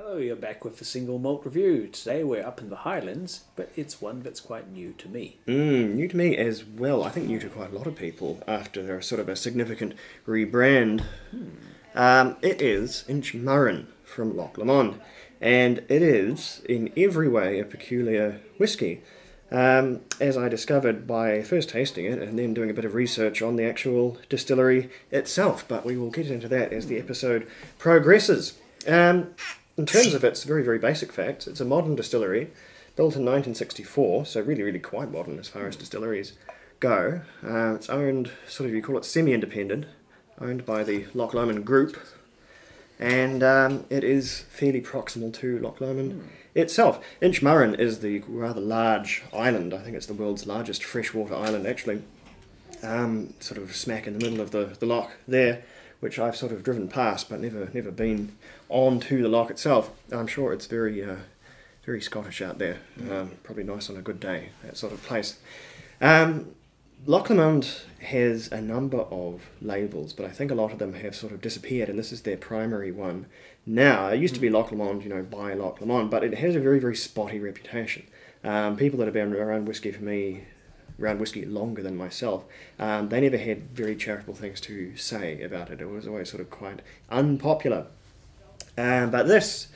Hello, you're back with the single malt review. Today we're up in the Highlands, but it's one that's quite new to me. New to me as well. I think new to quite a lot of people after sort of a significant rebrand. It is Inchmurrin from Loch Lomond, and it is in every way a peculiar whisky. As I discovered by first tasting it and then doing a bit of research on the actual distillery itself, but we will get into that as the episode progresses. In terms of its very, very basic facts, it's a modern distillery, built in 1964, so really, really quite modern as far as distilleries go. It's owned, you call it semi-independent, owned by the Loch Lomond Group, and it is fairly proximal to Loch Lomond itself. Inchmurrin is the rather large island. I think it's the world's largest freshwater island, actually, sort of smack in the middle of the loch there, which I've sort of driven past, but never been on to the loch itself. I'm sure it's very Scottish out there. Probably nice on a good day, that sort of place. Loch Lomond has a number of labels, but I think a lot of them have sort of disappeared, and this is their primary one now. It used to be Loch Lomond, by Loch Lomond, but it has a very, very spotty reputation. People that have been around whisky longer than myself, they never had very charitable things to say about it. It was always sort of quite unpopular. But this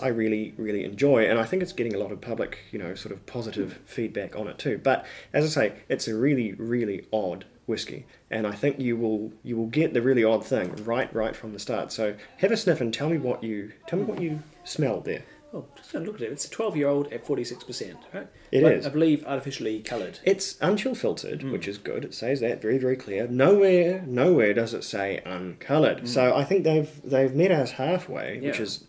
I really, really enjoy, and I think it's getting a lot of public, sort of positive feedback on it too. But as I say, it's a really, really odd whisky, and I think you will get the really odd thing right from the start. So have a sniff and tell me what you smelled there. Oh, just have a look at it. It's a 12-year-old at 46%, right? It is. I believe artificially coloured. It's unchill filtered, which is good. It says that very, very clear. Nowhere does it say uncoloured. So I think they've met us halfway, which is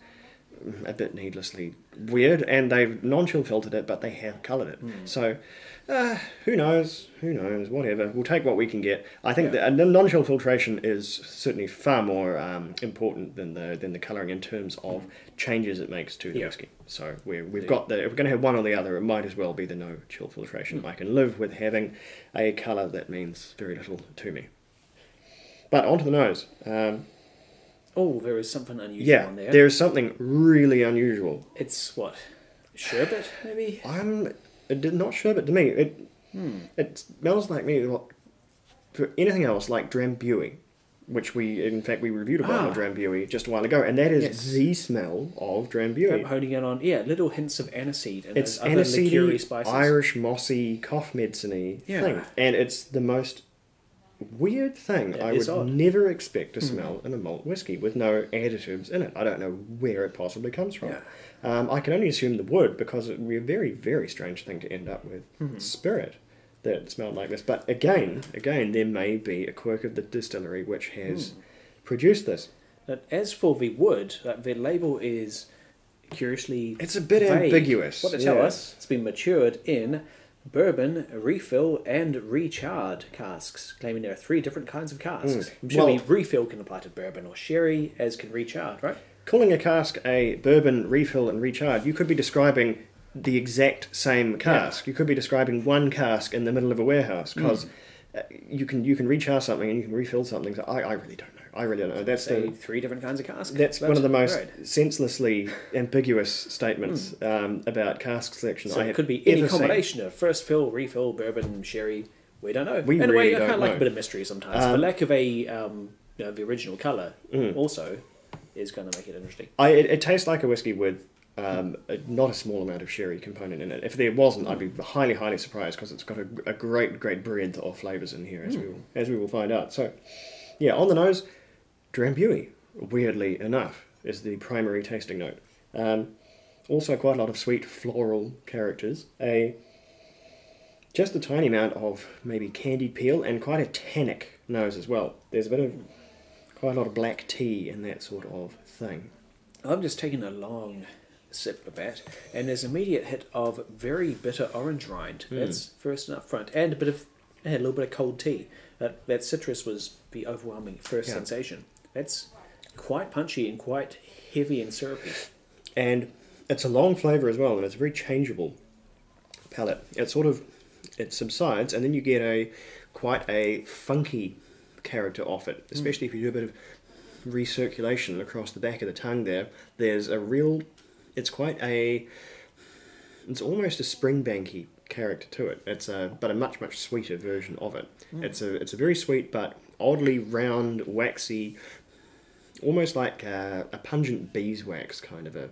a bit needlessly weird, and they've non-chill filtered it, but they have coloured it. So who knows, whatever. We'll take what we can get. I think that non-chill filtration is certainly far more important than the colouring in terms of changes it makes to the whisky. So we've got if we're going to have one or the other, it might as well be the no-chill filtration. I can live with having a colour that means very little to me. But onto the nose. There is something unusual on there. There is something really unusual. It's what? Sherbet, maybe? Not sherbet to me. It smells like me. For anything else, like Drambuie, which we reviewed a bottle of Drambuie just a while ago, and that is the smell of Drambuie. I'm holding it on. Yeah, little hints of aniseed and it's other liqueur-y spices. Irish mossy, cough medicine-y thing, and it's the most weird thing I would never expect to smell in a malt whiskey with no additives in it. I don't know where it possibly comes from. I can only assume the wood, because it would be a very, very strange thing to end up with spirit that smelled like this. But again, there may be a quirk of the distillery which has produced this. But as for the wood, the label is curiously It's a bit vague. ambiguous. What they tell us, it's been matured in bourbon, refill, and recharred casks, claiming there are 3 different kinds of casks. I'm sure refill can apply to bourbon or sherry, as can recharred, right? Calling a cask a bourbon, refill, and recharred, you could be describing the exact same cask. You could be describing one cask in the middle of a warehouse, because you can recharge something and you can refill something. So I really don't know. That's 3 different kinds of casks. That's one of the most senselessly ambiguous statements about cask selection So I it have could be any ever combination of first fill, refill, bourbon, sherry. We don't know. We in a really way, I don't kind of like know. a bit of mystery sometimes. The lack of the original colour also is going to make it interesting. It tastes like a whiskey with not a small amount of sherry component in it. If there wasn't, I'd be highly, highly surprised, because it's got a great, great breadth of flavours in here, as we will find out. So, on the nose, Drambuie, weirdly enough, is the primary tasting note. Also quite a lot of sweet floral characters. Just a tiny amount of maybe candied peel, and quite a tannic nose as well. There's quite a lot of black tea and that sort of thing. I'm just taking a long sip of that, and there's an immediate hit of very bitter orange rind. That's first and up front, and a little bit of cold tea. That citrus was the overwhelming first sensation. That's quite punchy and quite heavy and syrupy. And it's a long flavour as well, and it's a very changeable palate. It subsides, and then you get quite a funky character off it, especially if you do a bit of recirculation across the back of the tongue there. There's a real, it's almost a Springbanky character to it. But a much, much sweeter version of it. It's a very sweet but oddly round, waxy, almost like a pungent beeswax kind of a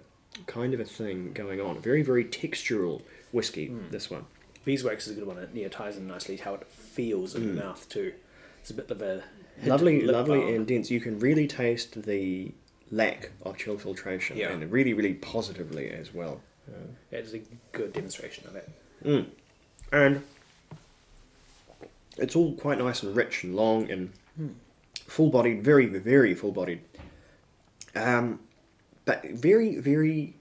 thing going on. Very, very textural whiskey, this one. Beeswax is a good one. It ties in nicely how it feels in the mouth too. It's a bit of a lovely and dense. You can really taste the lack of chill filtration, and really, really positively as well. It's a good demonstration of it. And it's all quite nice and rich and long and full-bodied, very, very full-bodied. But very, very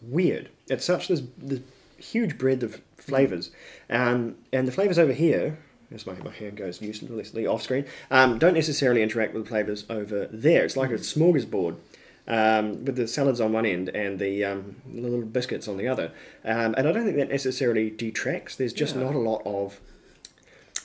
weird. It's such this huge breadth of flavours. And the flavours over here, as my hand goes uselessly off screen, don't necessarily interact with the flavours over there. It's like a smorgasbord with the salads on one end and the little biscuits on the other. And I don't think that necessarily detracts. There's just not a lot of...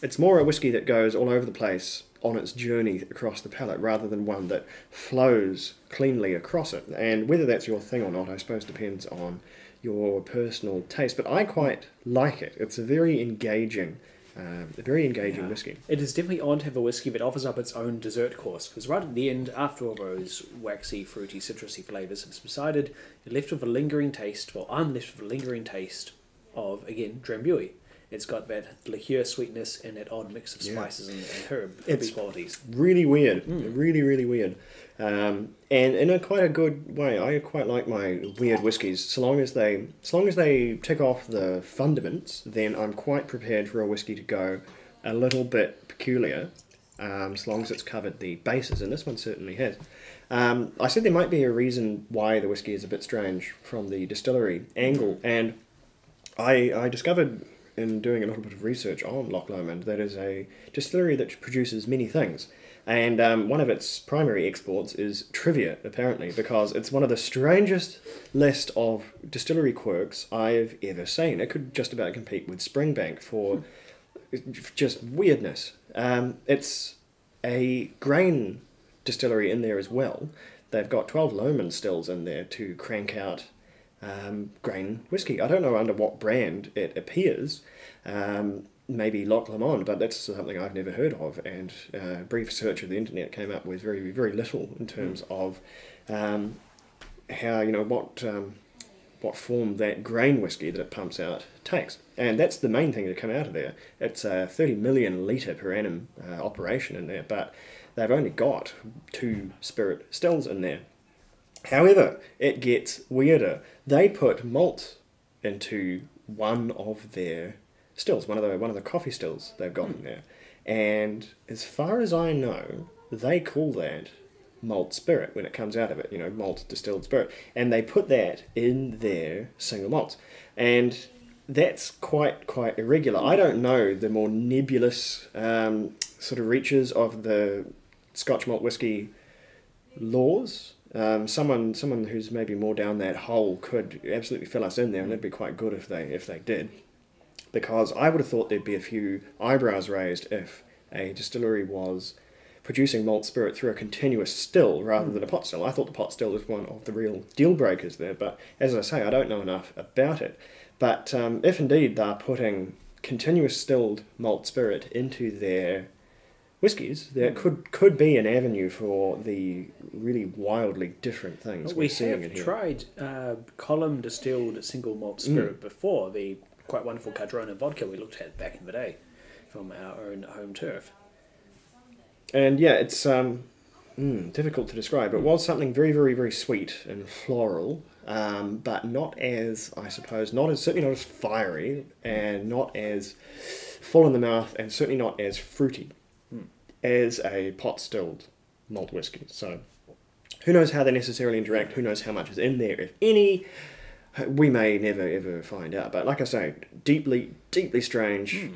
It's more a whiskey that goes all over the place on its journey across the palate rather than one that flows cleanly across it. And whether that's your thing or not, I suppose depends on your personal taste. But I quite like it. It's a very engaging whiskey. It is definitely odd to have a whiskey that offers up its own dessert course, because right at the end, after all those waxy, fruity, citrusy flavours have subsided, you're left with a lingering taste, well, I'm left with a lingering taste of, again, Drambuie. It's got that liqueur sweetness and that odd mix of spices and herb qualities. Really weird. Really, really weird. And in quite a good way. I quite like my weird whiskies. So long as they tick off the fundaments, then I'm quite prepared for a whiskey to go a little bit peculiar, as long as it's covered the bases, and this one certainly has. I said there might be a reason why the whiskey is a bit strange from the distillery angle, and I discovered in doing a little bit of research on Loch Lomond that is a distillery that produces many things. And one of its primary exports is trivia, apparently, because it's one of the strangest list of distillery quirks I've ever seen. It could just about compete with Springbank for just weirdness. It's a grain distillery in there as well. They've got 12 Lomond stills in there to crank out grain whiskey. I don't know under what brand it appears. Maybe Loch Lomond, but that's something I've never heard of, and a brief search of the internet came up with very, very little in terms of how, what form that grain whiskey that it pumps out takes. And that's the main thing to come out of there. It's a 30 million litre per annum operation in there, but they've only got 2 spirit stills in there. However, it gets weirder. They put malt into one of their stills, one of the coffee stills they've got in there. And as far as I know, they call that malt spirit when it comes out of it, malt distilled spirit. And they put that in their single malts. And that's quite irregular. I don't know the more nebulous sort of reaches of the Scotch malt whiskey laws. Someone who's maybe more down that hole could absolutely fill us in there, and it'd be quite good if they did. Because I would have thought there'd be a few eyebrows raised if a distillery was producing malt spirit through a continuous still rather than a pot still. I thought the pot still was one of the real deal breakers there, but as I say, I don't know enough about it. But if indeed they're putting continuous stilled malt spirit into their whiskies, there could be an avenue for the really wildly different things we're seeing in here. We have tried column distilled single malt spirit before, the quite wonderful Cadrona vodka we looked at back in the day from our own home turf. And yeah, it's difficult to describe. It was something very, very, very sweet and floral, but not as, I suppose, certainly not as fiery, and not as full in the mouth, and certainly not as fruity as a pot-stilled malt whiskey. So who knows how they necessarily interact, who knows how much is in there, if any. We may never ever find out. But like I say, deeply, deeply strange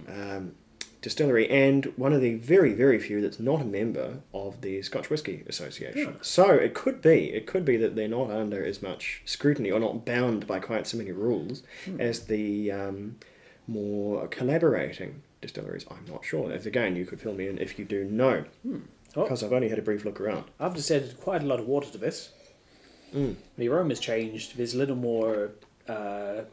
distillery, and one of the very, very few that's not a member of the Scotch Whisky Association. Yeah. So it could be that they're not under as much scrutiny, or not bound by quite so many rules as the more collaborating distilleries. I'm not sure. As again, you could fill me in if you do know. because I've only had a brief look around. I've just added quite a lot of water to this. The aroma's changed. There's a little more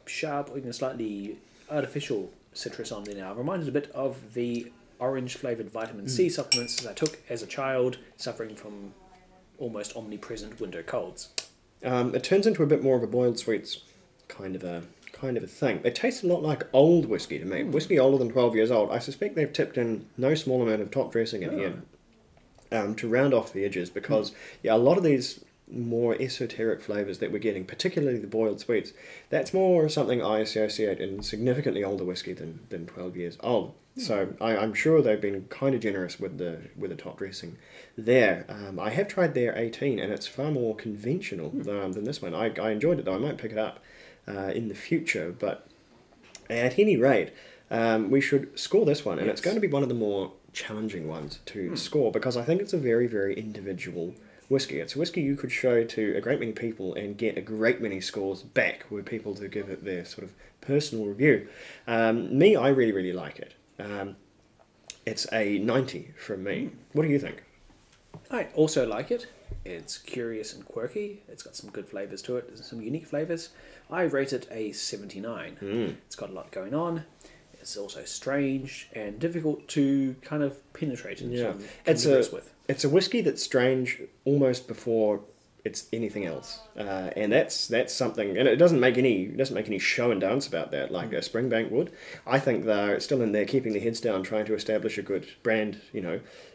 sharp, or even slightly artificial citrus on there now. Reminded a bit of the orange-flavoured vitamin C supplements that I took as a child, suffering from almost omnipresent winter colds. It turns into a bit more of a boiled sweets kind of a thing. It tastes a lot like old whiskey to me. Whiskey older than 12 years old. I suspect they've tipped in no small amount of top dressing in here to round off the edges, because a lot of these more esoteric flavours that we're getting, particularly the boiled sweets, that's more something I associate in significantly older whiskey than 12 years old. So I'm sure they've been kind of generous with the top dressing there. I have tried their 18 and it's far more conventional than this one. I enjoyed it though. I might pick it up in the future, but at any rate, we should score this one, and it's going to be one of the more challenging ones to score, because I think it's a very, very individual whiskey. It's a whiskey you could show to a great many people and get a great many scores back, were people to give it their sort of personal review. Me, I really, really like it. It's a 90 from me. What do you think? I also like it. It's curious and quirky. It's got some good flavours to it. There's some unique flavours. I rate it a 79. It's got a lot going on. It's also strange and difficult to kind of penetrate and converse with. It's a whiskey that's strange almost before it's anything else, and that's something. And it doesn't make any show and dance about that like a Springbank would. I think they're still in there keeping their heads down, trying to establish a good brand,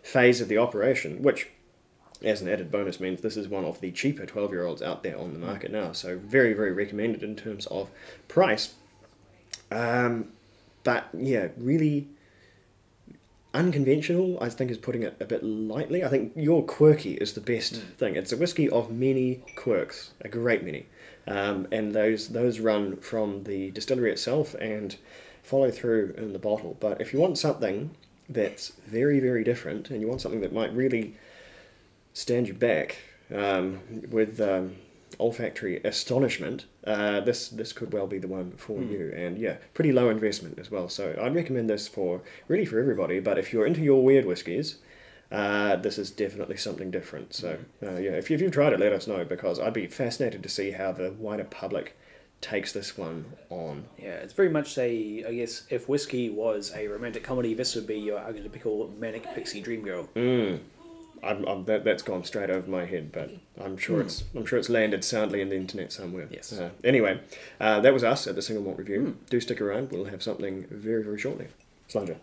phase of the operation, which, as an added bonus, means this is one of the cheaper 12-year-olds out there on the market now. So very, very recommended in terms of price. But yeah, really unconventional, I think, is putting it a bit lightly. I think your quirky is the best thing. It's a whiskey of many quirks, a great many. And those run from the distillery itself and follow through in the bottle. But if you want something that's very, very different, and you want something that might really stand you back with olfactory astonishment, this could well be the one for you. And yeah, pretty low investment as well. So I'd recommend this for everybody. But if you're into your weird whiskies, this is definitely something different. So if you've tried it, let us know, because I'd be fascinated to see how the wider public takes this one on. Yeah, it's very much I guess, if whiskey was a romantic comedy, this would be your archetypical manic pixie dream girl. That's gone straight over my head, but I'm sure it's landed soundly in the internet somewhere. Yes. Anyway, that was us at the Single Malt Review. Do stick around. We'll have something very, very shortly. Slanger.